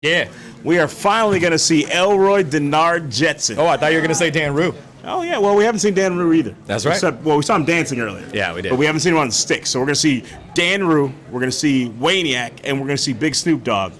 Yeah. We are finally going to see Elroy Denard Jetson. Oh, I thought you were going to say Dan Rue. Oh, yeah. Well, we haven't seen Dan Rue either. That's right. Except, we saw him dancing earlier. Yeah, we did. But we haven't seen him on the sticks. So we're going to see Dan Rue, we're going to see Waniac, and we're going to see Big Snoop Dogg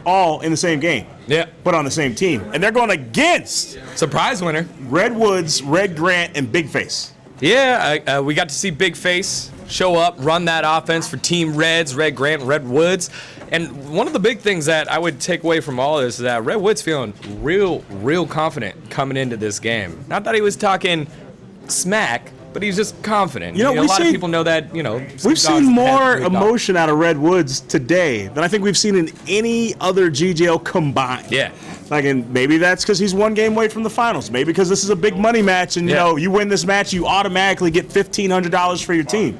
all in the same game. Yeah. But on the same team. And they're going against Surprise winner. Red Woods, Red Grant, and Big Face. Yeah, we got to see Big Face show up, run that offense for Team Reds, Red Grant, Red Woods. And one of the big things that I would take away from all of this is that Red Woods feeling real confident coming into this game. Not that he was talking smack, but he's just confident. You know, a lot of people know that, we've seen more emotion out of Red Woods today than I think we've seen in any other GGL combined. Yeah. And maybe that's because he's one game away from the finals. Maybe because this is a big money match, and you win this match, you automatically get $1,500 for your team.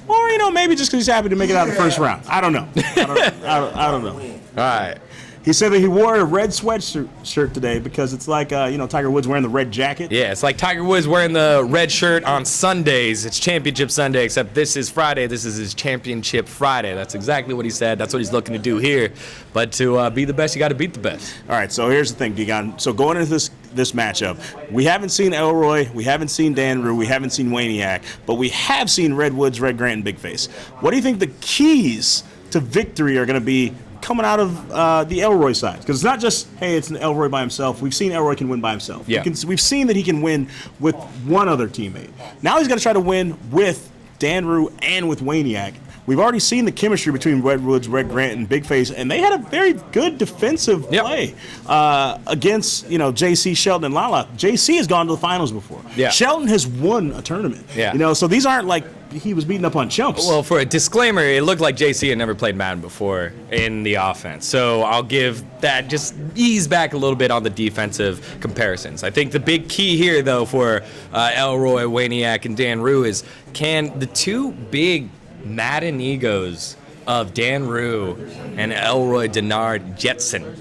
Or maybe just because he's happy to make it out of the first round. I don't know. I don't know. All right. He said that he wore a red sweatshirt today because it's like, Tiger Woods wearing the red jacket. Yeah, it's like Tiger Woods wearing the red shirt on Sundays. It's Championship Sunday, except this is Friday. This is his Championship Friday. That's exactly what he said. That's what he's looking to do here. But to be the best, you got to beat the best. All right, so here's the thing, Degon. So going into this matchup, we haven't seen Elroy, we haven't seen Dan Rue, we haven't seen Waniac, but we have seen Red Woods, Red Grant, and Big Face. What do you think the keys to victory are going to be coming out of the Elroy side? Because it's not just, hey, it's an Elroy by himself. We've seen Elroy can win by himself. Yeah. We've seen that he can win with one other teammate. Now he's got to try to win with Dan Rue and with Waniac. We've already seen the chemistry between Red Woods, Red Grant, and Big Face, and they had a very good defensive play against, JC, Shelton, and Lala. JC has gone to the finals before. Yeah. Shelton has won a tournament. Yeah. So these aren't like he was beating up on chumps. Well, for a disclaimer, it looked like JC had never played Madden before in the offense. So I'll give that, just ease back a little bit on the defensive comparisons. I think the big key here, though, for Elroy, Waniac, and Dan Rue is, can the two big Madden egos of Dan Rue and Elroy Denard Jetson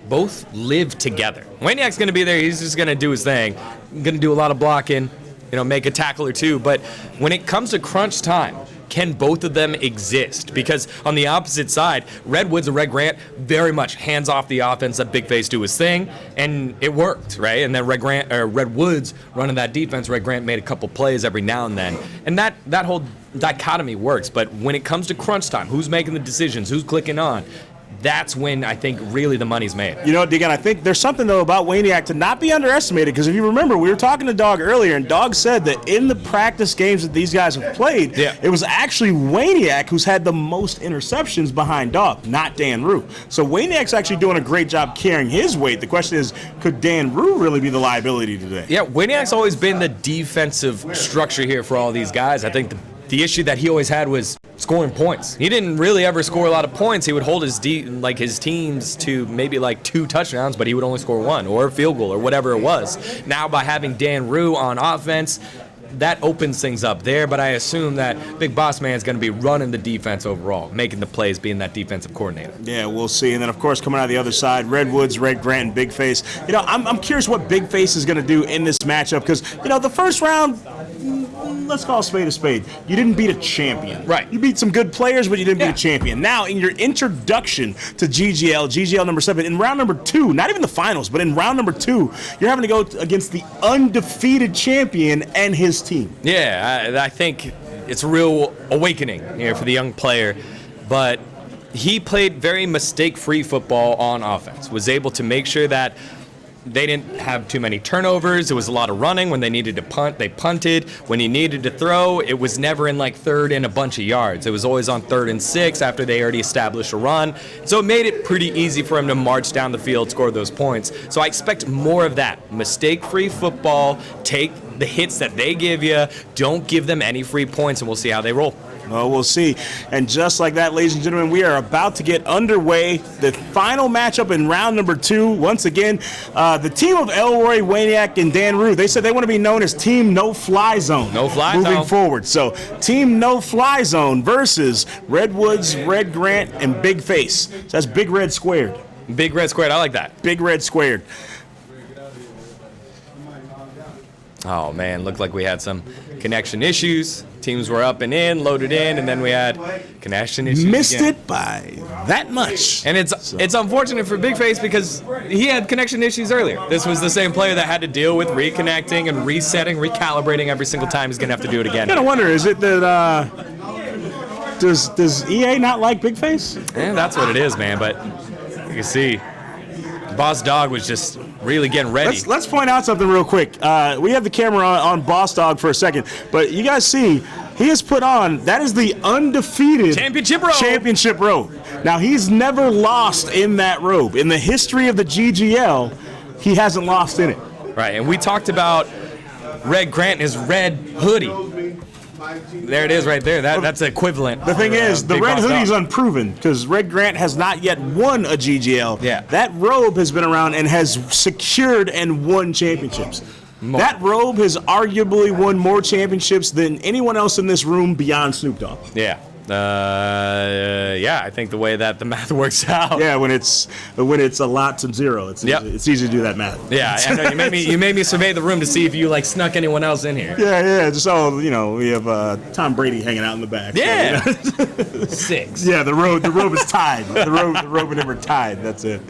both live together? Waniac's going to be there. He's just going to do his thing. Going to do a lot of blocking, make a tackle or two. But when it comes to crunch time, can both of them exist? Because on the opposite side, Red Woods and Red Grant very much hands off the offense, let Big Face do his thing, and it worked, right? And then Red Woods running that defense, Red Grant made a couple plays every now and then. And that whole dichotomy works. But when it comes to crunch time, who's making the decisions, who's clicking on, that's when I think really the money's made. You know what, Deegan, I think there's something, though, about Waniac to not be underestimated, because if you remember, we were talking to Dog earlier, and Dog said that in the practice games that these guys have played, it was actually Waniac who's had the most interceptions behind Dog, not Dan Rue. So Waniac's actually doing a great job carrying his weight. The question is, could Dan Rue really be the liability today? Yeah, Waniac's always been the defensive structure here for all these guys. I think the issue that he always had was scoring points. He didn't really ever score a lot of points. He would hold his teams to maybe like 2 touchdowns, but he would only score 1 or a field goal or whatever it was. Now by having Dan Rue on offense, that opens things up there, but I assume that Big Boss Man is going to be running the defense overall, making the plays, being that defensive coordinator. Yeah, we'll see. And then, of course, coming out of the other side, Red Woods, Red Grant, and Big Face. I'm curious what Big Face is going to do in this matchup, because, the first round, let's call a spade. You didn't beat a champion. Right. You beat some good players, but you didn't beat a champion. Now, in your introduction to GGL number 7, in round number 2, not even the finals, but in round number 2, you're having to go against the undefeated champion and his team. Yeah, I think it's a real awakening here for the young player, but he played very mistake-free football on offense, was able to make sure that they didn't have too many turnovers. There was a lot of running. When they needed to punt, they punted. When he needed to throw, it was never in like 3rd and a bunch of yards. It was always on 3rd and 6 after they already established a run. So it made it pretty easy for him to march down the field, score those points. So I expect more of that. Mistake-free football. Take the hits that they give you. Don't give them any free points, and we'll see how they roll. Well, we'll see. And just like that, ladies and gentlemen, we are about to get underway. The final matchup in round number 2. Once again, the team of Elroy, Waniac, and Dan Rue, they said they want to be known as Team No Fly Zone. No Fly Zone. Moving forward. So, Team No Fly Zone versus Red Woods, Red Grant, and Big Face. So that's Big Red Squared. Big Red Squared. I like that. Big Red Squared. Oh, man. Looked like we had some connection issues. Teams were up and in, loaded in, and then we had connection issues. Missed again. it by that much. And it's unfortunate for Big Face because he had connection issues earlier. This was the same player that had to deal with reconnecting and resetting, recalibrating every single time. He's going to have to do it again. I gotta wonder, is it that does EA not like Big Face? Yeah, that's what it is, man. But you can see Boss Dog was just really getting ready. Let's point out something real quick. We have the camera on Boss Dog for a second, but you guys see he has put on, that is the undefeated championship robe. Now, he's never lost in that robe. In the history of the GGL, he hasn't lost in it. Right, and we talked about Red Grant and his red hoodie. There it is right there. That's equivalent. The thing is, the red hoodie is unproven because Red Grant has not yet won a GGL. Yeah. That robe has been around and has secured and won championships. That robe has arguably won more championships than anyone else in this room beyond Snoop Dogg. Yeah. Yeah, I think the way that the math works out. Yeah, when it's a lot to zero, it's easy to do that math. Yeah, I know. You made me survey the room to see if you like snuck anyone else in here. Yeah. Just we have Tom Brady hanging out in the back. Yeah. So, 6. Yeah, the robe is tied. The robe and him are tied. That's it.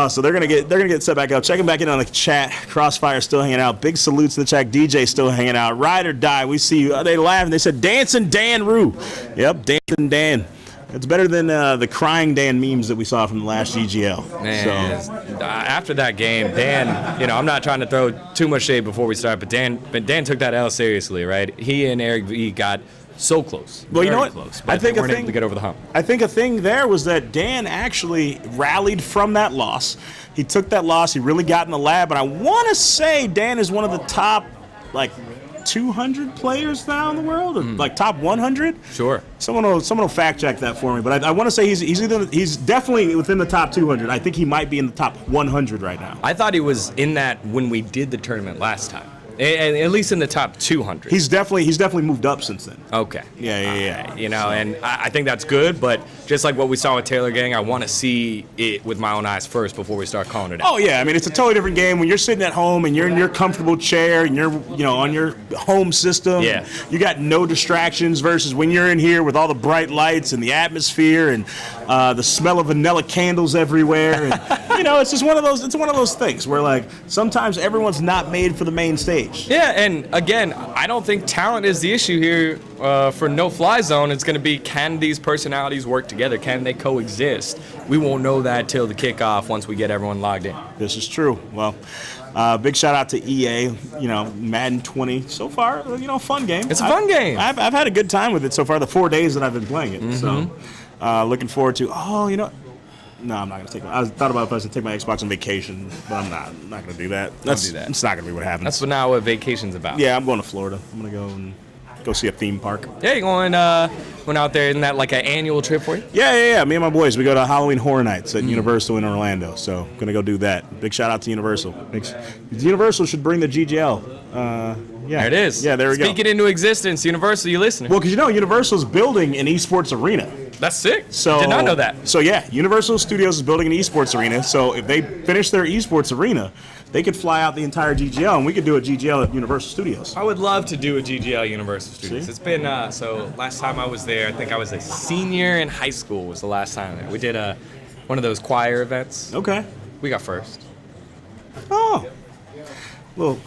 So they're gonna get set back up. Checking back in on the chat. Crossfire still hanging out. Big salutes in the chat. DJ still hanging out. Ride or die. We see you. They laughing. They said Dancing Dan Rue. Yep, Dancing Dan. It's better than the crying Dan memes that we saw from the last GGL. Man, after that game, Dan. I'm not trying to throw too much shade before we start, but Dan took that L seriously, right? He and Eric V got so close. Well, you know what? Close, I think they weren't able to get over the hump. I think a thing there was that Dan actually rallied from that loss. He took that loss. He really got in the lab. And I want to say Dan is one of the top, 200 players now in the world, or top 100. Sure. Someone will fact check that for me. But I want to say he's definitely within the top 200. I think he might be in the top 100 right now. I thought he was in that when we did the tournament last time. And at least in the top 200. He's definitely moved up since then. Okay. Yeah. And I think that's good, but just like what we saw with Taylor Gang, I want to see it with my own eyes first before we start calling it out. Oh yeah, I mean it's a totally different game when you're sitting at home and you're in your comfortable chair and you're on your home system. Yeah. You got no distractions versus when you're in here with all the bright lights and the atmosphere and the smell of vanilla candles everywhere. And it's just one of those things where sometimes everyone's not made for the main stage. Yeah, and again, I don't think talent is the issue here for No Fly Zone. It's going to be, can these personalities work together? Can they coexist? We won't know that till the kickoff once we get everyone logged in. This is true. Well, big shout out to EA. Madden 20 so far. Fun game. It's a fun game. I've had a good time with it so far. The 4 days that I've been playing it. So looking forward to. No, I'm not going to take I thought about if I was going to take my Xbox on vacation, but I'm not. I'm not going to do that. It's not going to be what happens. That's what vacation's about. Yeah, I'm going to Florida. I'm going to go see a theme park. Yeah, you're going out there. Isn't that like an annual trip for you? Yeah. Me and my boys, we go to Halloween Horror Nights at Universal in Orlando. So going to go do that. Big shout out to Universal. Universal should bring the GGL. Yeah. There it is. Yeah, there we go. Speak it into existence. Universal, you listening? Well, because Universal's building an esports arena. That's sick. So, did not know that. So yeah, Universal Studios is building an esports arena. So if they finish their esports arena, they could fly out the entire GGL, and we could do a GGL at Universal Studios. I would love to do a GGL Universal Studios. See? It's been last time I was there, I think I was a senior in high school. Was the last time there. We did one of those choir events. Okay. We got first. Oh. Little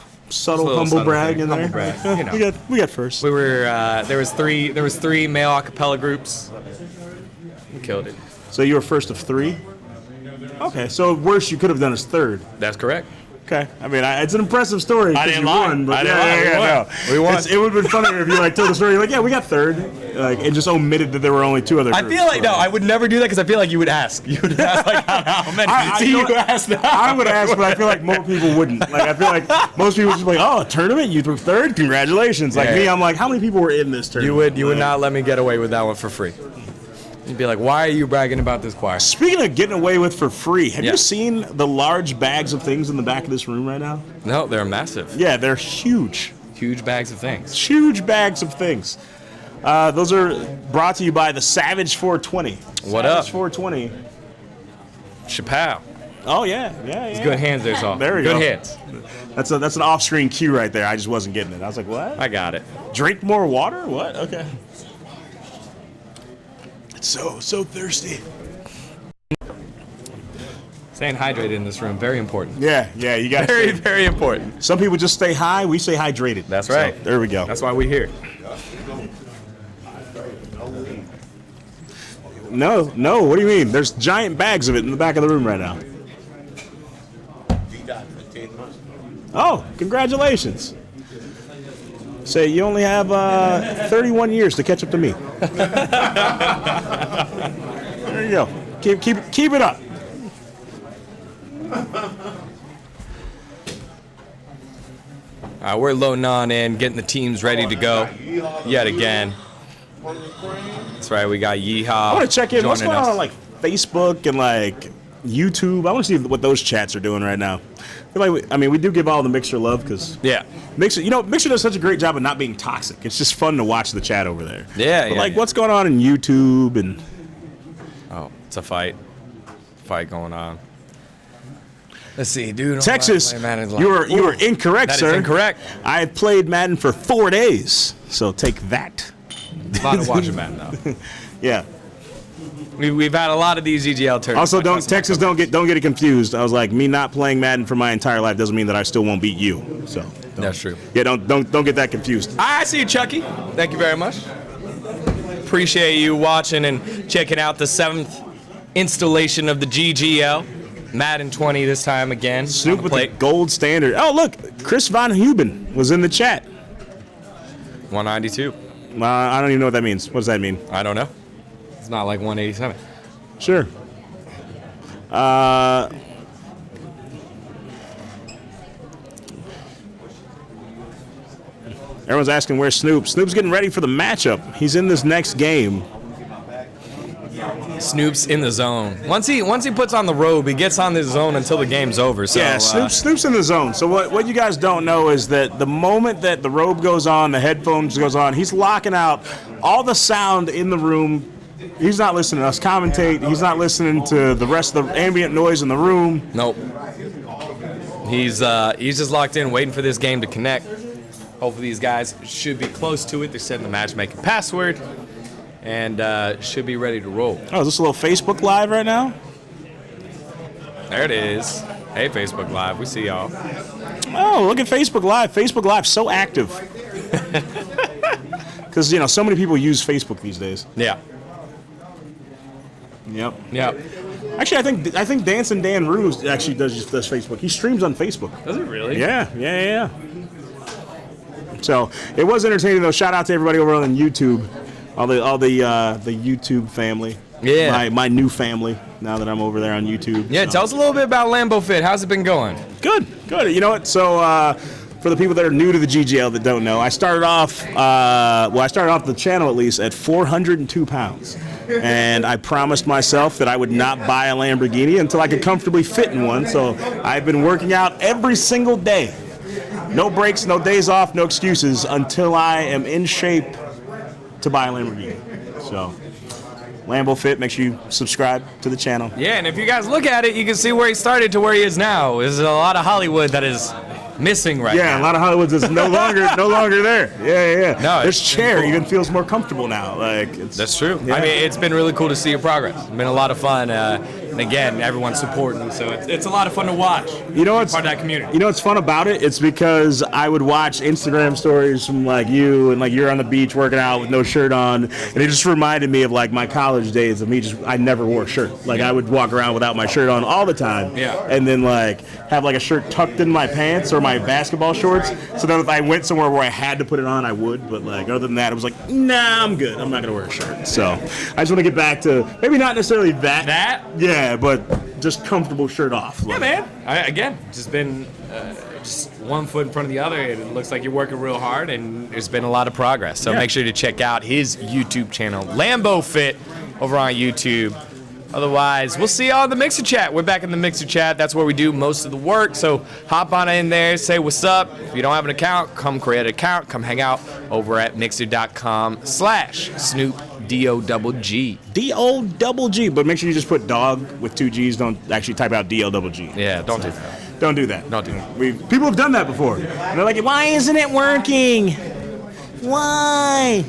humble brag in there. Brag, we got first. We were there was three male a cappella groups. We killed it. So you were first of 3? Okay, so worst you could have done is third. That's correct. Okay, I mean it's an impressive story. I didn't you lie. won, but I didn't lie. We won. It would have been funnier if you told the story yeah, we got third, and just omitted that there were only 2 other groups. I feel like I would never do that because I feel like you would ask. You would ask how many. I would ask, but I feel like more people wouldn't. I feel like most people would just be like, oh, a tournament, you threw third, congratulations. Me, I'm like, how many people were in this tournament? You would not let me get away with that one for free. You'd be like, why are you bragging about this choir? Speaking of getting away with for free, have you seen the large bags of things in the back of this room right now? No, they're massive. Yeah, they're huge. Huge bags of things. Huge bags of things. Those are brought to you by the Savage 420. What up? Savage 420. Chappelle. Oh yeah. It's good hands there, Saul. There we go. go. Good hands. That's an off-screen cue right there. I just wasn't getting it. I was like, what? I got it. Drink more water? What? Okay. It's so thirsty. Staying hydrated in this room, very important. Yeah, you got very important. Some people just stay high. We stay hydrated. That's right. So, there we go. That's why we're here. No. What do you mean? There's giant bags of it in the back of the room right now. Oh, congratulations. Say you only have 31 years to catch up to me. There you go. Keep it up. We're loading on in, getting the teams ready to go yet again. That's right, we got Yeehaw. I want to check in. What's going us. on like Facebook and like YouTube? I want to see what those chats are doing right now. I feel like we do give all the Mixer love because Mixer does such a great job of not being toxic. It's just fun to watch the chat over there. But what's going on in YouTube and? Oh, it's a fight going on. Let's see, dude. Texas, you were incorrect, sir. That is incorrect. I have played Madden for 4 days, so take that. A lot of watching Madden now. Yeah. We've had a lot of these GGL tournaments. Also, don't get it confused. I was like, me not playing Madden for my entire life doesn't mean that I still won't beat you. So that's true. Yeah, don't get that confused. I see you, Chucky. Thank you very much. Appreciate you watching and checking out the 7th installation of the GGL. Madden 20 this time again. Snoop with the gold standard. Oh, look, Chris Von Huben was in the chat. 192. I don't even know what that means. What does that mean? I don't know. It's not like 187. Sure. Everyone's asking where's Snoop. Snoop's getting ready for the matchup. He's in this next game. Snoop's in the zone. Once he puts on the robe, he gets on the zone until the game's over. So, yeah, Snoop's in the zone. So what you guys don't know is that the moment that the robe goes on, the headphones goes on, he's locking out all the sound in the room. He's not listening to us commentate. He's not listening to the rest of the ambient noise in the room. Nope. He's just locked in, waiting for this game to connect. Hopefully these guys should be close to it. They're setting the matchmaking password. And should be ready to roll. Oh, is this a little Facebook Live right now? There it is. Hey, Facebook Live. We see y'all. Oh, look at Facebook Live. Facebook Live so active. Because, so many people use Facebook these days. Yeah. Yep. Actually, I think Dancing Dan Rue actually does Facebook. He streams on Facebook. Does it really? Yeah. So, it was entertaining, though. Shout out to everybody over on YouTube. All the YouTube family. Yeah. My new family now that I'm over there on YouTube. Yeah, tell us a little bit about Lambo Fit. How's it been going? Good. You know what? So for the people that are new to the GGL that don't know, I started off the channel at least at 402 pounds. And I promised myself that I would not buy a Lamborghini until I could comfortably fit in one. So I've been working out every single day. No breaks, no days off, no excuses until I am in shape to buy a Lamborghini. So, Lambo Fit, make sure you subscribe to the channel. Yeah, and if you guys look at it, you can see where he started to where he is now. There's a lot of Hollywood that is missing right now. Yeah, a lot of Hollywood is no longer there. Yeah. No, this chair even feels more comfortable now. That's true. Yeah. I mean, it's been really cool to see your progress. It's been a lot of fun. And again, everyone's supporting, so it's a lot of fun to watch. You know what's part of that community. You know what's fun about it? It's because I would watch Instagram stories from you and you're on the beach working out with no shirt on, and it just reminded me of my college days of me I never wore a shirt. I would walk around without my shirt on all the time. Yeah. And then have a shirt tucked in my pants or my basketball shorts, so that if I went somewhere where I had to put it on, I would. But other than that, it was nah, I'm good. I'm not gonna wear a shirt. So I just want to get back to maybe not necessarily that. Yeah, but just comfortable shirt off. Yeah, man. Again, just been just one foot in front of the other. It looks like you're working real hard, and there's been a lot of progress. So make sure to check out his YouTube channel, Lambo Fit, over on YouTube. Otherwise, we'll see y'all in the Mixer chat. We're back in the Mixer chat. That's where we do most of the work. So hop on in there, say what's up. If you don't have an account, come create an account. Come hang out over at mixer.com/Snoop D-O-double-G. D-O-double-G. But make sure you just put dog with 2 G's. Don't actually type out D-O-double-G. Yeah, don't do that. Don't do that. Don't do that. People have done that before. And they're like, why isn't it working? Why?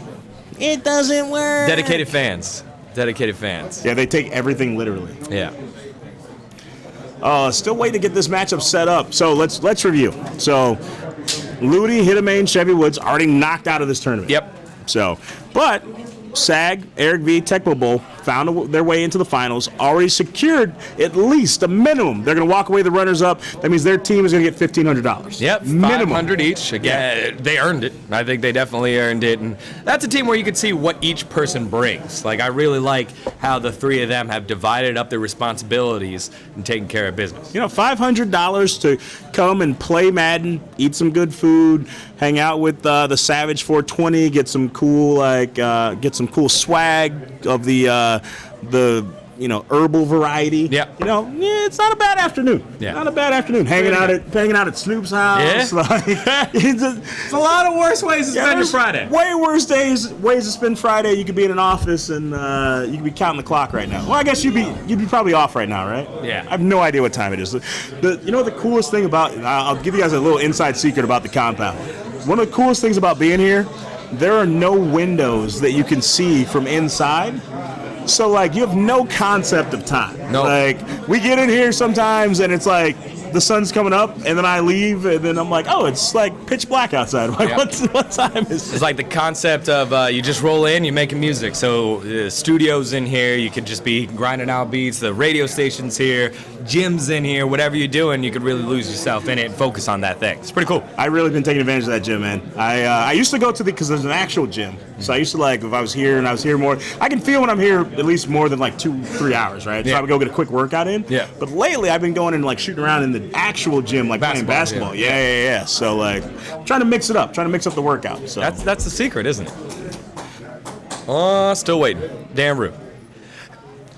It doesn't work. Dedicated fans. Dedicated fans. Yeah, they take everything literally. Yeah. Still waiting to get this matchup set up. So let's review. So Ludi, Hitamain, Chevy Woods already knocked out of this tournament. Yep. So, but SAG, Eric V, Tecmo Bowl found their way into the finals, already secured at least a minimum. They're going to walk away the runners-up. That means their team is going to get $1,500. Yep, minimum. $500 each. Again, they earned it. I think they definitely earned it. And that's a team where you can see what each person brings. Like, I really like how the three of them have divided up their responsibilities and taken care of business. You know, $500 to come and play Madden, eat some good food, hang out with the Savage 420, get some cool swag of the herbal variety. Yeah. It's not a bad afternoon. Yeah. Not a bad afternoon. Hanging out at Snoop's house. Yeah. Like, It's a lot of worse ways to spend your Friday. Way worse ways to spend Friday. You could be in an office and you could be counting the clock right now. Well, I guess you'd be probably off right now, right? Yeah. I have no idea what time it is. The coolest thing about, I'll give you guys a little inside secret about the compound. One of the coolest things about being here, there are no windows that you can see from inside. So, like, you have no concept of time. No. Like, we get in here sometimes, and it's like the sun's coming up, and then I leave, and then I'm like, oh, it's like pitch black outside. Like, Yeah. what time is it? It's like the concept of you just roll in, you're making music. So the studio's in here, you could just be grinding out beats. The radio station's here, gym's in here. Whatever you're doing, you could really lose yourself in it and focus on that thing. It's pretty cool. I've really been taking advantage of that gym, man. I used to go to because there's an actual gym. So I used to, like, if I was here and I was here more, I can feel when I'm here at least more than like 2-3 hours, right? Yeah. So I would go get a quick workout in. Yeah. But lately I've been going and like shooting around in the actual gym, like playing basketball. Yeah. So like trying to mix it up, trying to mix up the workout. So That's the secret, isn't it? Still waiting. Dan Rue.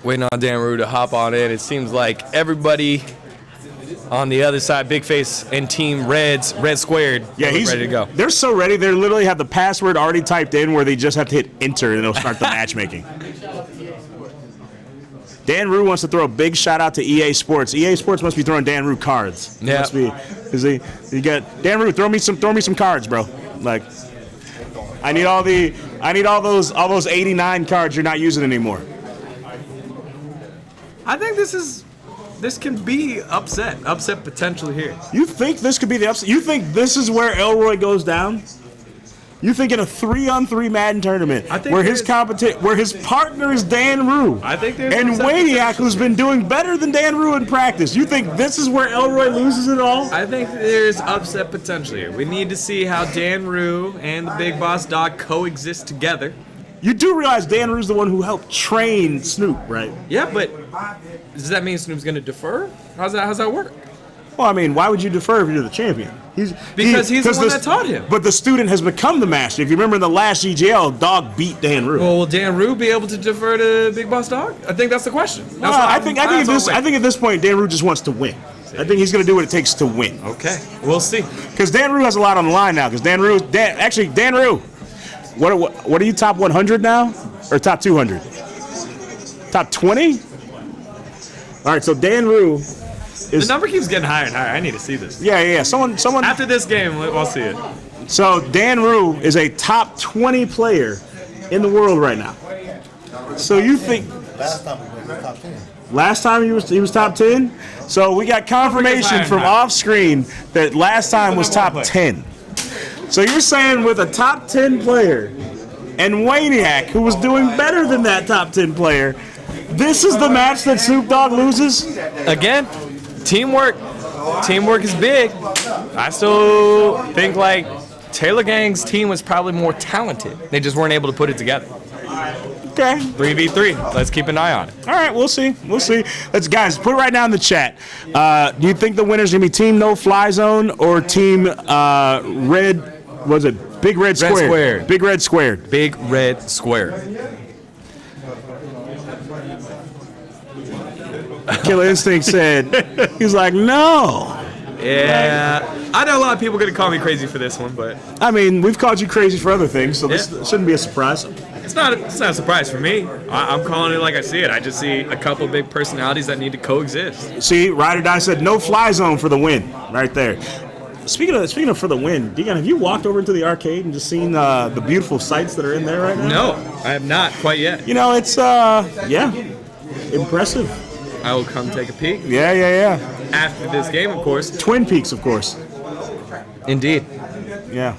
Waiting on Dan Rue to hop on in. It seems like everybody on the other side, Big Face and Team Red Squared, he's ready to go. They're so ready. They literally have the password already typed in where they just have to hit enter and it'll start the matchmaking. Dan Rue wants to throw a big shout out to EA Sports. EA Sports must be throwing Dan Rue cards. Yeah. Must be. You got Dan Rue, throw me some cards, bro. Like, I need all those 89 cards you're not using anymore. I think this can be upset potential here. You think this could be the upset? You think this is where Elroy goes down? You think in a 3-on-3 Madden tournament where his partner is Dan Rue, I think there's and upset Waniac, potential. who's been doing better than Dan Rue in practice, you think this is where Elroy loses it all? I think there's upset potential here. We need to see how Dan Rue and the Big Boss Dog coexist together. You do realize Dan Rue's the one who helped train Snoop, right? Yeah, but does that mean Snoop's going to defer? How's that work? Well, I mean, why would you defer if you're the champion? Because he's the one that taught him. But the student has become the master. If you remember in the last GGL, Dog beat Dan Rue. Well, will Dan Rue be able to defer to Big Boss Dog? I think that's the question. I think at this point, Dan Rue just wants to win. I think he's going to do what it takes to win. Okay, we'll see. Because Dan Rue has a lot on the line now. Because Dan Rue, what are you, top 100 now? Or top 200? Top 20? All right, so Dan Rue The number keeps getting higher and higher. I need to see this. Yeah. Someone. After this game, we'll see it. So Dan Rue is a top 20 player in the world right now. So you think last time he was top 10? So we got confirmation from off screen that last time was top 10. So you're saying with a top 10 player and Waniac, who was doing better than that top 10 player, this is the match that Snoop Dogg loses? Again, teamwork. Teamwork is big. I still think like Taylor Gang's team was probably more talented. They just weren't able to put it together. Okay. 3v3. Let's keep an eye on it. All right, we'll see. Let's, guys, put it right now in the chat. Do you think the winner's going to be Team No Fly Zone or Team Red, was it Big Red Squared? Big Red Squared. Big Red Squared. Killer Instinct said, he's like, no. Yeah. I know a lot of people are going to call me crazy for this one, but... I mean, we've called you crazy for other things, so this shouldn't be a surprise. It's not a surprise for me. I'm calling it like I see it. I just see a couple big personalities that need to coexist. See, Ride or Die said no fly zone for the win, right there. Speaking of for the win, Deacon, have you walked over into the arcade and just seen the beautiful sights that are in there right now? No, I have not quite yet. You know, it's impressive. I will come take a peek. Yeah. After this game, of course. Twin Peaks, of course. Indeed. Yeah.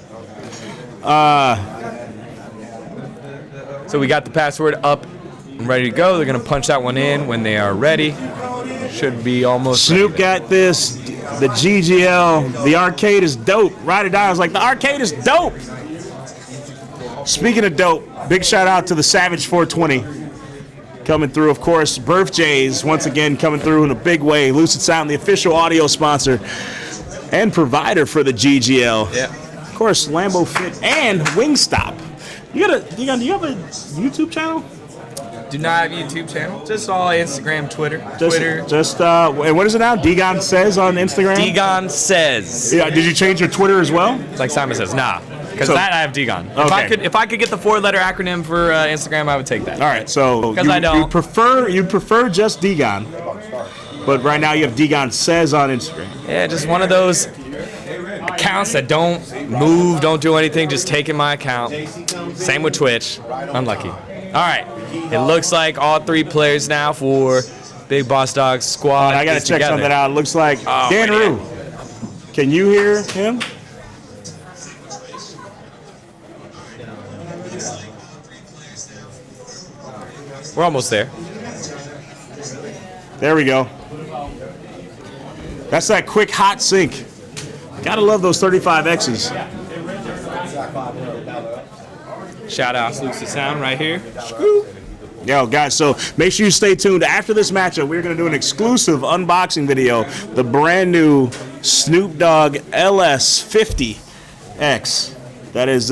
So we got the password up and ready to go. They're going to punch that one in when they are ready. Should be almost Snoop got this. The GGL. The arcade is dope. Ride or Die was like, the arcade is dope. Speaking of dope, big shout out to the Savage 420 coming through. Of course, Birthdays once again coming through in a big way. Lucid Sound, the official audio sponsor and provider for the GGL. Yeah. Of course, Lambo Fit and Wingstop. Do you have a YouTube channel? Do not have a YouTube channel. Just all Instagram, Twitter. And what is it now? Degon Says on Instagram? Degon Says. Yeah, did you change your Twitter as well? Like Simon says, nah. Because that I have Degon. Okay. If I could get the 4-letter acronym for Instagram, I would take that. All right, so you prefer just Degon, but right now you have Degon Says on Instagram. Yeah, just one of those accounts that don't move, don't do anything, just taking my account. Same with Twitch. Unlucky. All right. It looks like all three players now for Big Boss Dog squad. I got to check something out. It looks like Dan Rue. Can you hear him? We're almost there. There we go. That's that quick hot sync. Gotta love those 35Xs. Shout out to Lucid Sound right here. Yo, guys, so make sure you stay tuned. After this matchup, we're going to do an exclusive unboxing video, the brand new Snoop Dogg LS50X. That has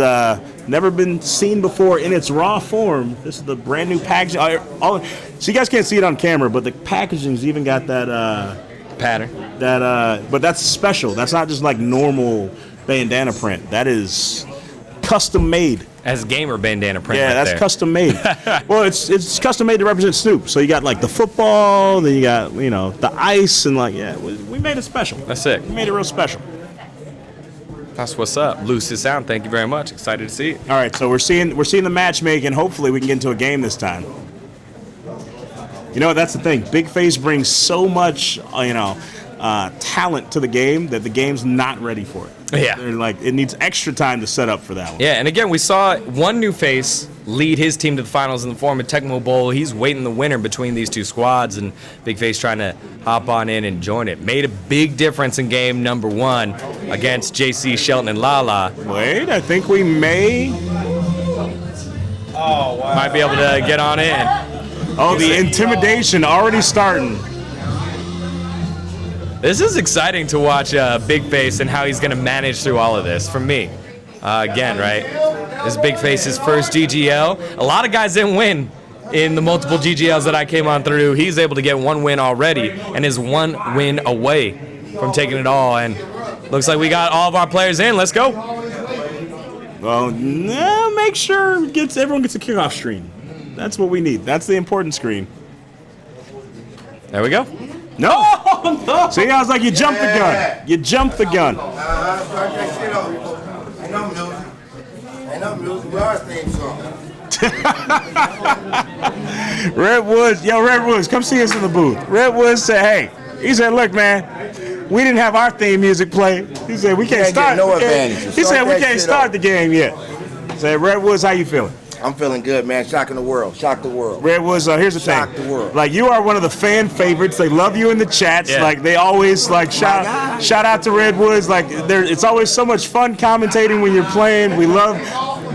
never been seen before in its raw form. This is the brand new packaging. So you guys can't see it on camera, but the packaging's even got that pattern. But that's special. That's not just like normal bandana print. That is custom made. As gamer bandana print. Yeah, right that's there. Custom made. Well, it's custom made to represent Snoop. So you got like the football, then you got the ice, and we made it special. That's sick. We made it real special. That's what's up. Lucid Sound, thank you very much. Excited to see it. All right, so we're seeing the matchmaking. Hopefully, we can get into a game this time. You know, that's the thing. Big Face brings so much, talent to the game that the game's not ready for it. Yeah. They're like, it needs extra time to set up for that one. Yeah, and again, we saw one new face lead his team to the finals in the form of Tecmo Bowl. He's waiting the winner between these two squads, and Big Face trying to hop on in and join it. Made a big difference in game number 1 against JC, Shelton, and Lala. Wait, I think we may... Oh, wow. Might be able to get on in. Oh, the intimidation already starting. This is exciting to watch Big Face and how he's going to manage through all of this. For me, again, right? This is Big Face's first GGL. A lot of guys didn't win in the multiple GGLs that I came on through. He's able to get one win already and is one win away from taking it all. And looks like we got all of our players in. Let's go. Well, make sure everyone gets a kickoff screen. That's what we need. That's the important screen. There we go. No! No. See, I was like, you jumped the gun. You jumped the gun. Redwoods, come see us in the booth. Redwoods said, hey, he said, look, man, we didn't have our theme music play. He said, we can't start. He said, we can't start the game yet. Said, Redwoods, how you feeling? I'm feeling good, man. Shocking the world. Shock the world. Redwoods, here's the thing. Shock the world. Like, you are one of the fan favorites. They love you in the chats. Yeah. Like, they always, shout out to Redwoods. Like, it's always so much fun commentating when you're playing. We love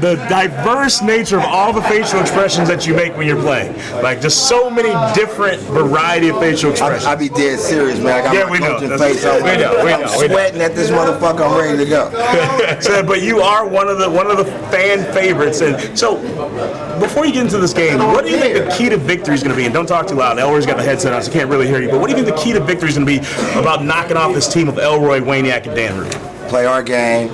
the diverse nature of all the facial expressions that you make when you're playing. Like, just so many different variety of facial expressions. I be dead serious, man. I got my coaching face on. We know. I'm sweating at this motherfucker. I'm ready to go. So, but you are one of the fan favorites, and so before you get into this game, what do you think the key to victory is going to be? And don't talk too loud. Elroy's got the headset on, so can't really hear you. But what do you think the key to victory is going to be about knocking off this team of Elroy, Waniak, and Dan Rue? Play our game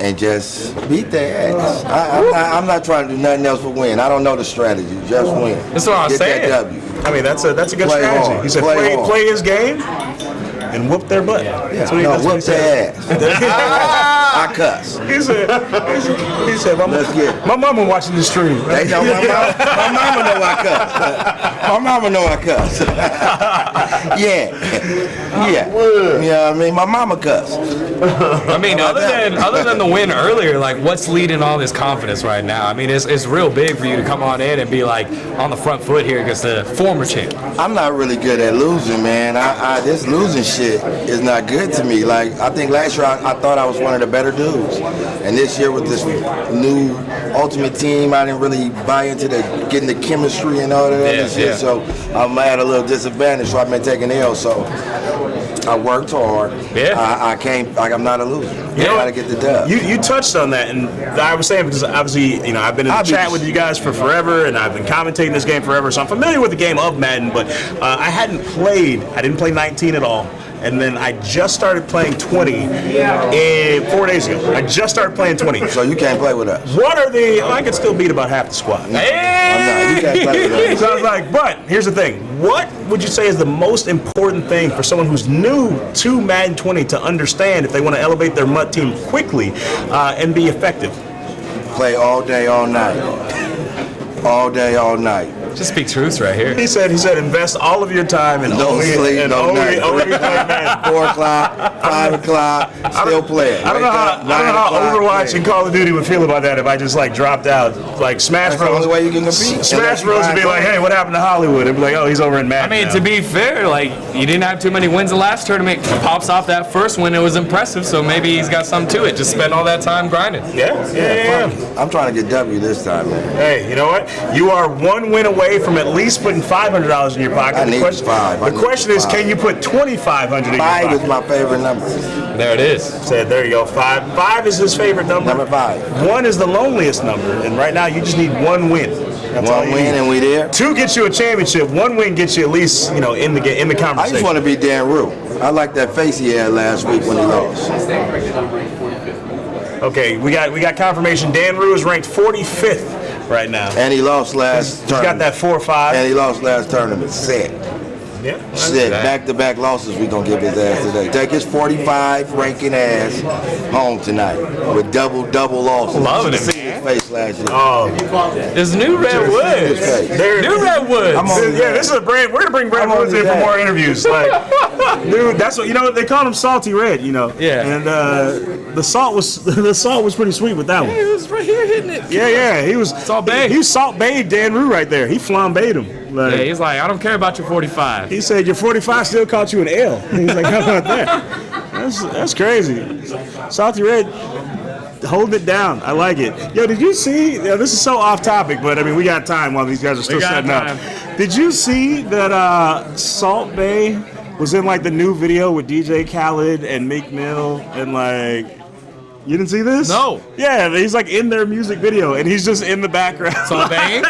and just beat their ass. I'm not trying to do nothing else but win. I don't know the strategy. Just win. That's what I was saying. Get that W. I mean, that's a good Play strategy. hard. He said play his game and whoop their butt. That's what he, that's what he whoop said. their ass. I cuss. He said, Let's get it. my mama watching the stream. They know my mama know I cuss. My mama know I cuss. Yeah. You know what I mean? My mama cuss. I mean, other than the win earlier, like, what's leading all this confidence right now? I mean, it's real big for you to come on in and be like on the front foot here against the former champ. I'm not really good at losing, man. This losing shit is not good to me. Like, I think last year I thought I was one of the better dudes, and this year with this new Ultimate Team, I didn't really buy into getting the chemistry and all that other shit. So I'm at a little disadvantage. So I've been taking L. So I worked hard. I came like I'm not a loser. You got to get the dub. You touched on that, and I was saying because obviously, you know, I've been in the chat with you guys for forever, and I've been commentating this game forever, so I'm familiar with the game of Madden. But I didn't play 19 at all. And then I just started playing 20 4 days ago. I just started playing 20. So you can't play with us. What are the? I could still beat about half the squad. I'm not. You can't play with us. So I was like, but here's the thing. What would you say is the most important thing for someone who's new to Madden 20 to understand if they want to elevate their MUT team quickly and be effective? Play all day, all night. All day, all night. Just speak truths right here. He said invest all of your time and No sleep, no night. only play Madden. 4 o'clock, 5 o'clock, still playing. I don't know how Overwatch and Call of Duty would feel about that if I just like dropped out. Like Smash Bros. That's the only way you can compete. Smash Bros. Would be like, hey, what happened to Hollywood? It'd be like, oh, he's over in Madden. I mean, now. to be fair, like, you didn't have too many wins the last tournament. Pops off that first win, it was impressive, so maybe he's got something to it. Just spend all that time grinding. Yeah. I'm trying to get W this time, man. Hey, you know what? You are one win away from at least putting $500 in your pocket. I need five. The question is, can you put $2,500 in your pocket? 5 is my favorite number. There it is. Said, there you go. 5. 5 is his favorite number. Number 5. 1 is the loneliest number, and right now you just need 1 win. That's all One you win need. and we there. 2 gets you a championship. 1 win gets you at least, you know, in the conversation. I just want to be Dan Rue. I like that face he had last week when he lost. Okay, we got confirmation. Dan Rue is ranked 45th right now. And he lost last tournament. He's got that 4-5. And he lost last tournament. Sick. Yeah. Sick. Back-to-back losses we going to give his ass today. Take his 45 ranking ass home tonight with double losses. Loving it. See his face last year. Oh, It's New Redwoods. New Redwoods. Yeah, this is a brand. We're gonna bring Brad Woods in for more interviews. Like, dude, that's what you know. They called him Salty Red. You know. Yeah. And the salt was pretty sweet with that one. He was right here hitting it. Yeah. He was Salt Bae. He was Salt Bae Dan Rue right there. He flambéed him. Like, Yeah, he's like, I don't care about your 45. he said your 45 still caught you an L. He's like, how about that? That's crazy. Salty Red. Holding it down. I like it. Yo, did you see? This is so off topic, but I mean, we got time while these guys are still setting up. Did you see that Salt Bae was in like the new video with DJ Khaled and Meek Mill and like? You didn't see this? No. Yeah, he's like in their music video and he's just in the background. Salt baying?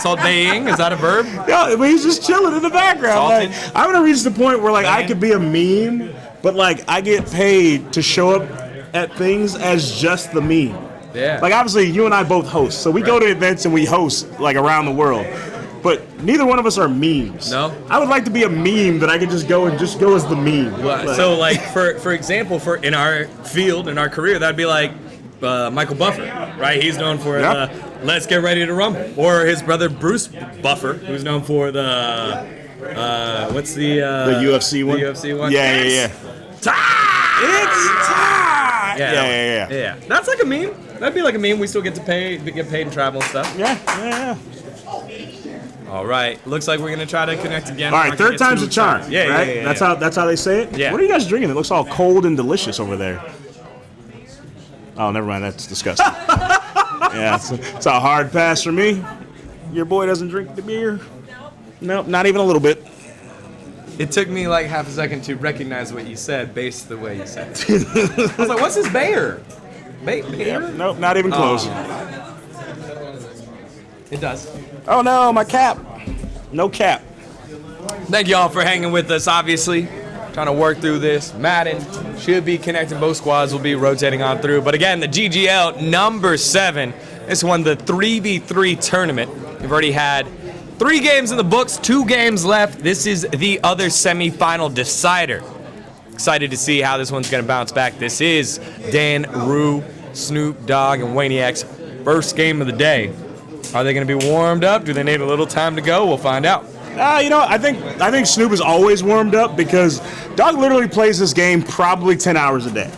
Salt baying? Is that a verb? Yeah, but he's just chilling in the background. Salted. Like, I'm gonna reach the point where like I could be a meme, but like I get paid to show up at things as just the meme. Yeah. Like obviously you and I both host, so we go to events and we host like around the world. But neither one of us are memes. No. I would like to be a meme that I could just go as the meme. Well, so like for example, in our field, in our career, that'd be like Michael Buffer, right? He's known for Let's Get Ready to Rumble. Or his brother Bruce Buffer, who's known for the what's the UFC one? The UFC one? Yeah. Time! It's time! Yeah. That's like a meme. That'd be like a meme. We still get paid and travel and stuff. Yeah. All right. Looks like we're gonna try to connect again. All right, third time's a charm. Yeah, right? yeah. That's how they say it? Yeah. What are you guys drinking? It looks all cold and delicious over there. Oh, never mind. That's disgusting. Yeah, it's a hard pass for me. Your boy doesn't drink the beer. Nope, not even a little bit. It took me like half a second to recognize what you said based the way you said it. I was like, what's his Bayer? Bayer? Nope, not even close. It does. Oh no, my cap. No cap. Thank y'all for hanging with us, obviously. Trying to work through this. Madden should be connecting. Both squads will be rotating on through. But again, the GGL number 7. This won the 3v3 tournament. We've already had 3 games in the books, 2 games left. This is the other semifinal decider. Excited to see how this one's going to bounce back. This is Dan, Rue, Snoop Dogg, and Waniac's first game of the day. Are they going to be warmed up? Do they need a little time to go? We'll find out. I think Snoop is always warmed up because Dog literally plays this game probably 10 hours a day.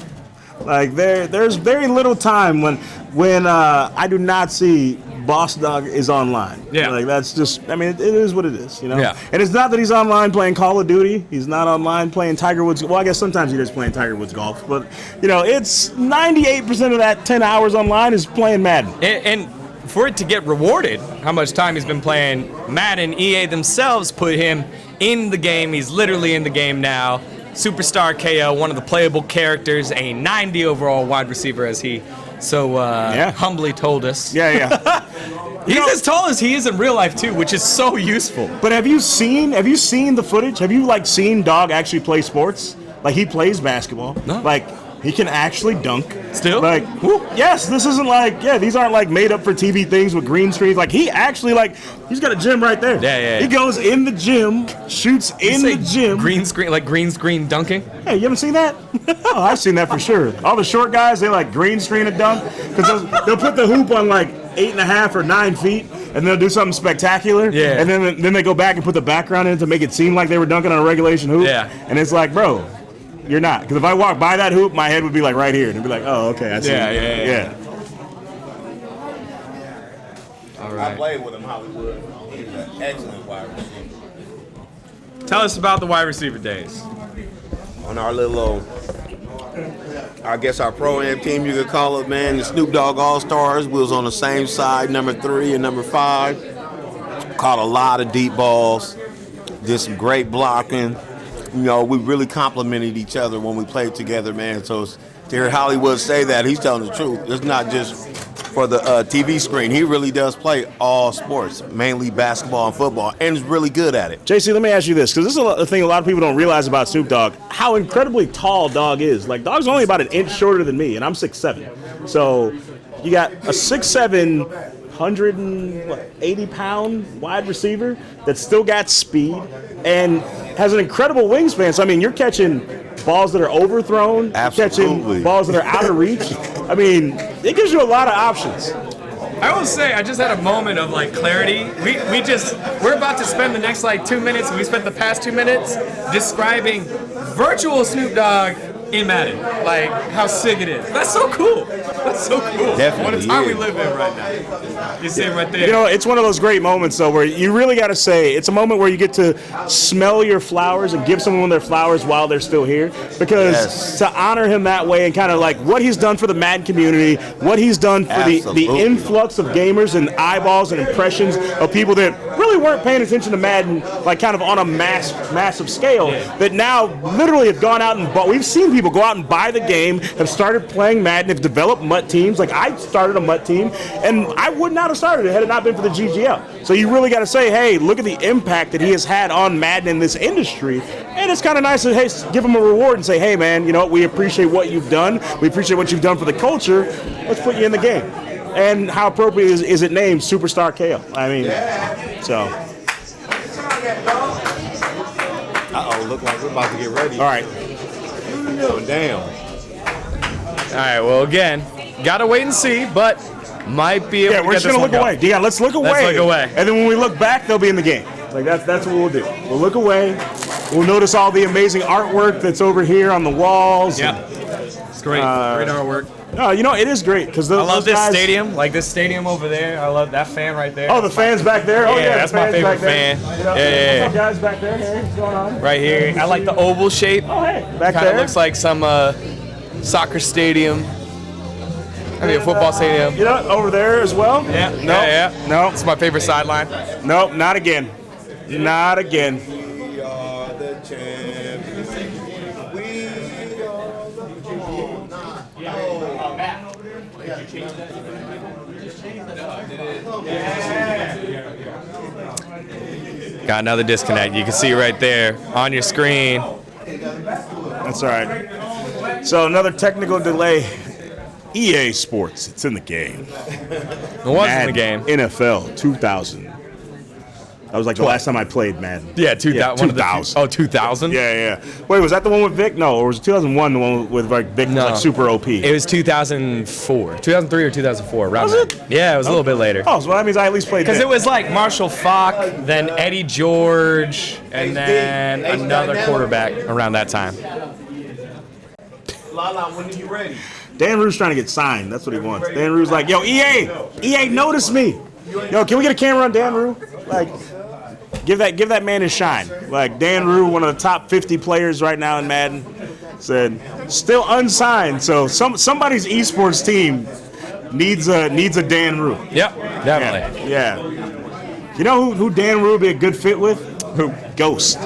Like there's very little time when I do not see Boss Dog is online. Yeah. Like that's just, I mean, it is what it is, you know? Yeah. And it's not that he's online playing Call of Duty. He's not online playing Tiger Woods. Well, I guess sometimes he is playing Tiger Woods golf. But, you know, it's 98% of that 10 hours online is playing Madden. And for it to get rewarded, how much time he's been playing Madden, EA themselves put him in the game. He's literally in the game now. Superstar KO, one of the playable characters, a 90 overall wide receiver, as he so humbly told us. Yeah. He's as tall as he is in real life too, which is so useful. But have you seen the footage? Have you seen Dog actually play sports? Like he plays basketball. No. Like he can actually dunk. Still? Like, yes, this isn't these aren't made up for TV things with green screens. Like he actually he's got a gym right there. Yeah. He goes in the gym, shoots in the gym. Green screen dunking? Hey, you haven't seen that? Oh, I've seen that for sure. All the short guys, they green screen a dunk because they'll put the hoop on 8.5 or 9 feet, and they'll do something spectacular. Yeah. And then they go back and put the background in to make it seem like they were dunking on a regulation hoop. Yeah. And it's like, bro, you're not. Because if I walk by that hoop, my head would be right here. And it'd be like, oh, okay, I see. Yeah. All right. I played with him, Hollywood. He's an excellent wide receiver. Tell us about the wide receiver days. On our little, I guess our pro-am team, you could call it, man, the Snoop Dogg All-Stars. We was on the same side, number 3 and number 5. Caught a lot of deep balls. Did some great blocking. You know, we really complimented each other when we played together, man. So to hear Hollywood say that, he's telling the truth. It's not just for the TV screen. He really does play all sports, mainly basketball and football, and is really good at it. JC, let me ask you this, because this is a thing a lot of people don't realize about Snoop Dogg, how incredibly tall Dog is. Dog's only about an inch shorter than me, and I'm 6'7". So you got a 6'7", 180-pound wide receiver that's still got speed and has an incredible wingspan. So, I mean, you're catching balls that are overthrown, Absolutely. you're catching balls that are out of reach. I mean, it gives you a lot of options. I will say, I just had a moment of clarity. We're about to spend the next 2 minutes, and we spent the past 2 minutes describing virtual Snoop Dogg in Madden. How sick it is. That's so cool. That's so cool. Definitely What a time we is. live in right now. You see it right there. You know, it's one of those great moments, though, where you really got to say, it's a moment where you get to smell your flowers and give someone their flowers while they're still here. Because to honor him that way and kind of what he's done for the Madden community, what he's done for the Absolutely. influx of gamers and eyeballs and impressions of people that really weren't paying attention to Madden, kind of on a massive scale, that now literally have gone out and bought. We've seen people go out and buy the game, have started playing Madden, have developed MUT teams. I started a MUT team, and I would not have started it had it not been for the GGL. So you really got to say, hey, look at the impact that he has had on Madden in this industry. And it's kind of nice to, hey, give him a reward and say, hey, man, we appreciate what you've done. We appreciate what you've done for the culture. Let's put you in the game. And how appropriate is it named Superstar KO? I mean, so. Uh-oh, look like we're about to get ready. All right. Going down. All right, well, again, got to wait and see, but might be able to We're get just this going to one look away. Dion, let's look away. Let's look away. And then when we look back, they'll be in the game. That's what we'll do. We'll look away. We'll notice all the amazing artwork that's over here on the walls. Yeah, it's great. Great artwork. No, it is great because I love this stadium, this stadium over there. I love that fan right there. Oh, the fans back there. Oh yeah, that's the my fans favorite back there. fan. What's up, guys back there? Hey, what's going on? Right here. I like the oval shape. Oh hey, back Kind of there. looks like some soccer stadium. I mean, a football stadium. You know, over there as well. Yeah. No. Yeah. No. It's my favorite sideline. Nope. Not again. Not again. We are the champions. We are Got another disconnect. You can see right there on your screen. That's all right. So another technical delay. EA Sports. It's in the game. It was in the game. NFL 2000. That was like the last time I played Madden. Yeah, 2000. 2000. Oh, 2000? Yeah. Wait, was that the one with Vic? No, or was it 2001 the one with like Vic was like super OP? It was 2004. 2003 or 2004. Around Was that. it? Yeah, it was a little bit later. Oh, so that means I at least played Because Vic. it was like Marshall Faulk, then Eddie George, and then another quarterback around that time. Lala, when are you ready? Dan Rue's trying to get signed. That's what he wants. Dan Rue's like, yo, EA, notice me. Yo, can we get a camera on Dan Rue? Like, give that man his shine. Like, Dan Rue, one of the top 50 players right now in Madden, said, still unsigned. So somebody's esports team needs a Dan Rue. Yep, definitely. Yeah. You know who Dan Rue would be a good fit with? Who? Ghost.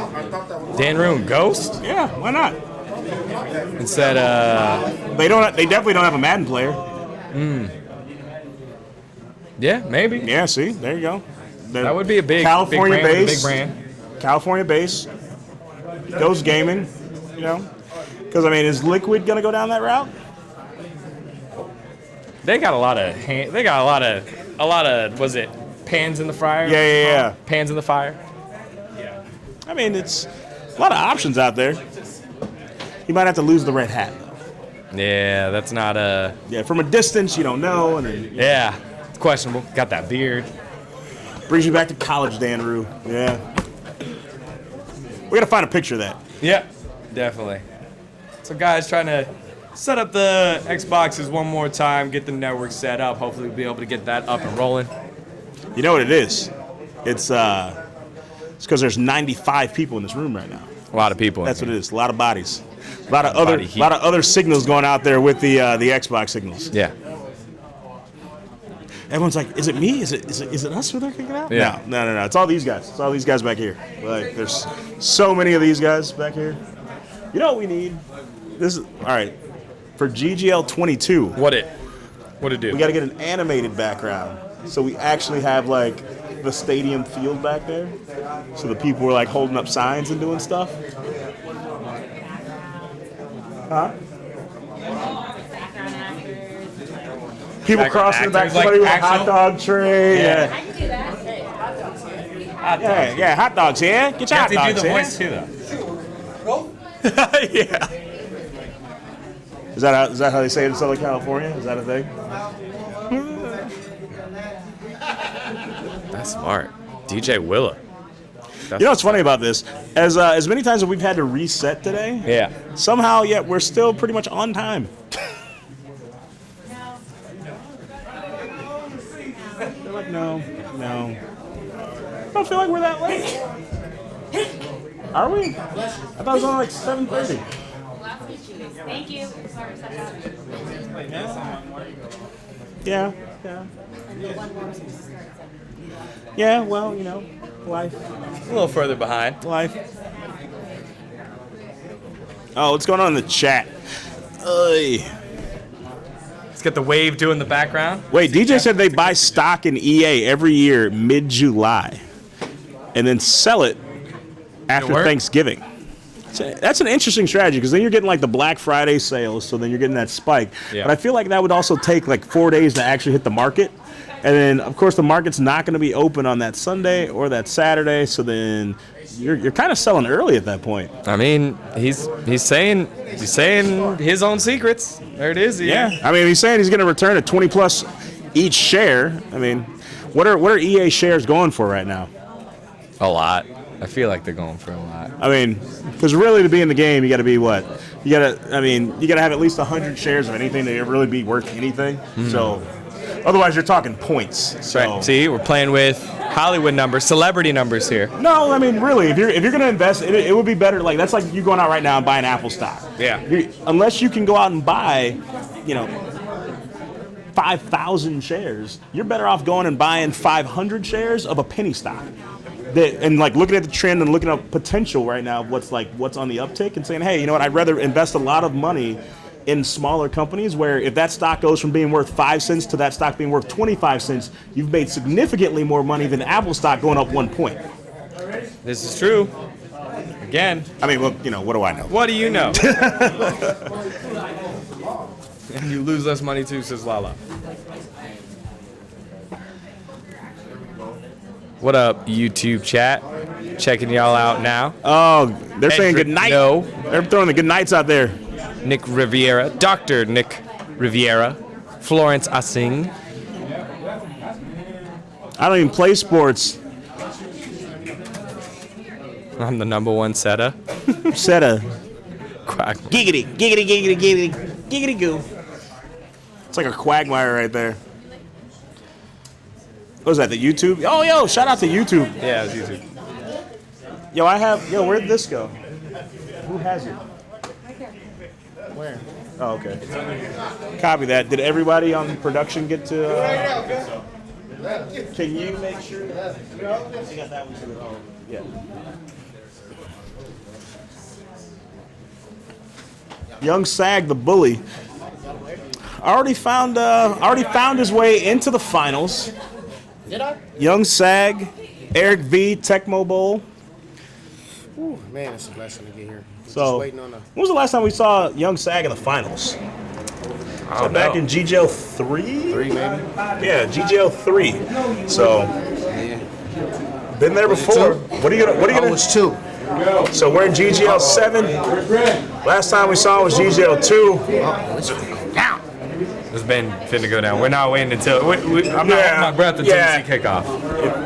Dan Rue and Ghost? Yeah, why not? Instead, They definitely don't have a Madden player. yeah, maybe. Yeah, see, there you go. That would be a big California big brand with a base. big brand. California base. Ghost Gaming, you know. Because I mean, is Liquid gonna go down that route? They got a lot of was it pans in the fire? Yeah. Pans in the fire. I mean, it's a lot of options out there. You might have to lose the red hat, though. Yeah, that's not a. Yeah, from a distance, you don't know, and then Yeah, it's questionable. Got that beard. brings you back to college, Dan Rue. Yeah. We gotta find a picture of that. Yeah, definitely. So guys, trying to set up the Xboxes one more time, get the network set up. Hopefully we'll be able to get that up and rolling. You know what it is? It's because there's 95 people in this room right now. A lot of people. That's what in it is. A lot of bodies. A lot of Body heat. other signals going out there with the Xbox signals. here. Everyone's like, is it me? Is it us who they're kicking out? Yeah. No. It's all these guys. It's all these guys back here. Like, there's so many of these guys back here. You know what we need? This is all right. For GGL 22, What it do? we got to get an animated background, so we actually have like the stadium field back there, so the people were like holding up signs and doing stuff. Huh? People Background crossing the back, actors, like somebody with a hot actual- dog tray. Yeah. I can do that. Yeah, hot dogs here. Get your hot dogs here. too, though. Yeah. Is that how they say it in Southern California? Is that a thing? That's smart. DJ Willa. You know what's funny about this? As many times as we've had to reset today, Yeah. somehow yet we're still pretty much on time. They're like, no. I don't feel like we're that late. Are we? I thought it was only like 7:30. Thank you. Yeah. Yeah, well, you know, life. A little further behind. Oh, what's going on in the chat? Oy. Let's get the wave doing the background. Wait, DJ said they buy stock in EA every year mid-July and then sell it after work? Thanksgiving. That's an interesting strategy because then you're getting like the Black Friday sales, so then you're getting that spike. Yeah. But I feel like that would also take like 4 days to actually hit the market. And then, of course, the market's not going to be open on that Sunday or that Saturday, so then you're kind of selling early at that point. I mean, he's saying his own secrets. There it is. Yeah. I mean, he's saying he's going to return at 20 plus each share. I mean, what are EA shares going for right now? A lot. I feel like they're going for a lot. I mean, because really to be in the game, you got to be what? You got to have at least 100 shares of anything to really be worth anything. So, otherwise you're talking points. So. Right. See, we're playing with Hollywood numbers, celebrity numbers here. No, I mean, really, if you're going to invest, it would be better. Like, that's like you going out right now and buying Apple stock. Yeah. Unless you can go out and buy, you know, 5,000 shares, you're better off going and buying 500 shares of a penny stock. And like looking at the trend and looking at potential right now of what's on the uptick and saying, hey, you know what, I'd rather invest a lot of money in smaller companies where if that stock goes from being worth 5 cents to that stock being worth 25 cents, you've made significantly more money than Apple stock going up 1 point. This is true. Again. I mean, well, you know, what do I know? What do you know? And you lose less money too, says Lala. What up, YouTube chat? Checking y'all out now. Oh, they're saying good night. No. They're throwing the good nights out there. Nick Riviera, Dr. Nick Riviera, Florence Asing. I don't even play sports. I'm the number one setter. Seta. Quack. Giggity, giggity, giggity, giggity, giggity goo. It's like a quagmire right there. What was that, the YouTube? Oh, yo, shout out to YouTube. Yeah, it's YouTube. Yo, where'd this go? Who has it? Where? Oh, okay. Copy that. Did everybody on production get to... Can you make sure? I got that one. Oh, yeah. Young Sag, the bully, already found his way into the finals. Did I? Young Sag, Eric V, Tecmo Bowl. Ooh, man, it's a blessing to get here. So, Just waiting on when was the last time we saw Young Sag in the finals? Back in GGL 3? 3 maybe. Yeah, GGL 3. So, Yeah. been there before. What are you gonna? I was 2. So we're in GGL 7. Last time we saw was GGL 2. Let's go down. It's been finna go down. We're not waiting until I'm not holding my breath until we see kickoff.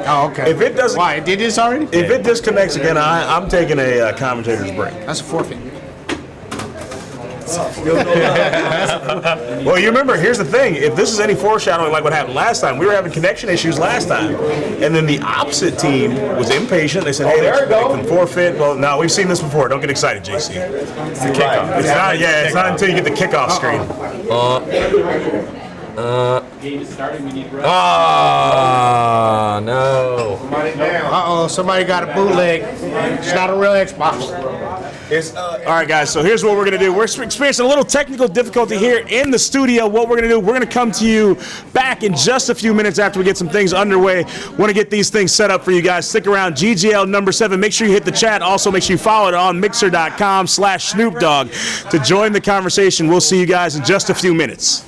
Oh, okay. If it doesn't, Why? It did this already? if it disconnects again, I'm taking a commentator's break. That's a forfeit. Well, you remember, here's the thing. If this is any foreshadowing like what happened last time, we were having connection issues last time. And then the opposite team was impatient. They said, hey, they can forfeit. Well, no, we've seen this before. Don't get excited, JC. It's the kickoff. It's not until you get the kickoff screen. No. Uh-oh, somebody got a bootleg. It's not a real Xbox. All right, guys, so here's what we're going to do. We're experiencing a little technical difficulty here in the studio. What we're going to do, we're going to come to you back in just a few minutes after we get some things underway. Want to get these things set up for you guys. Stick around. GGL number 7. Make sure you hit the chat. Also, make sure you follow it on mixer.com/Snoop Dogg to join the conversation. We'll see you guys in just a few minutes.